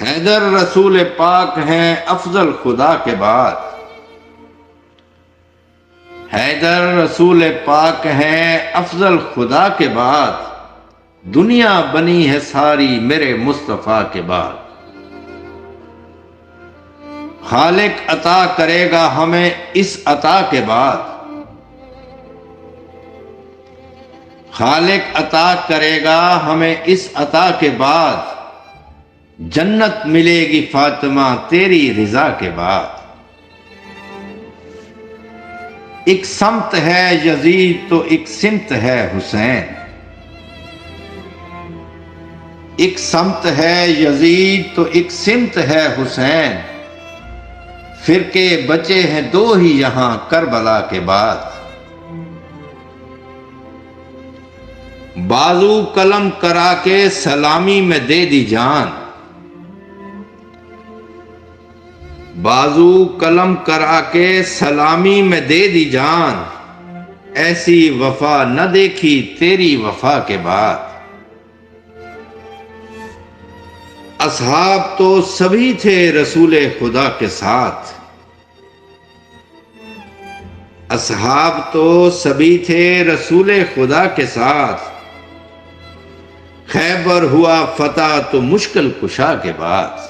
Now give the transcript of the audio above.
हैदर रसूल पाक हैं अफजल खुदा के बाद। हैदर रसूल पाक हैं अफजल खुदा के बाद। दुनिया बनी है सारी मेरे मुस्तफा के बाद। खालिक अता करेगा हमें इस अता के बाद। खालिक अता करेगा हमें इस अता के बाद। जन्नत मिलेगी फातिमा तेरी रिजा के बाद। एक समत है यजीद तो एक सिमत है हुसैन। एक समत है यजीद तो एक सिमत है हुसैन। फिरके बचे हैं दो ही यहां करबला के बाद। बाजू कलम करा के सलामी में दे दी जान। बाजू कलम करा के सलामी में दे दी जान। ऐसी वफा न देखी तेरी वफा के बाद। असहाब तो सभी थे रसूले खुदा के साथ। असहाब तो सभी थे रसूले खुदा के साथ। खैबर हुआ फतह तो मुश्किल कुशा के बाद।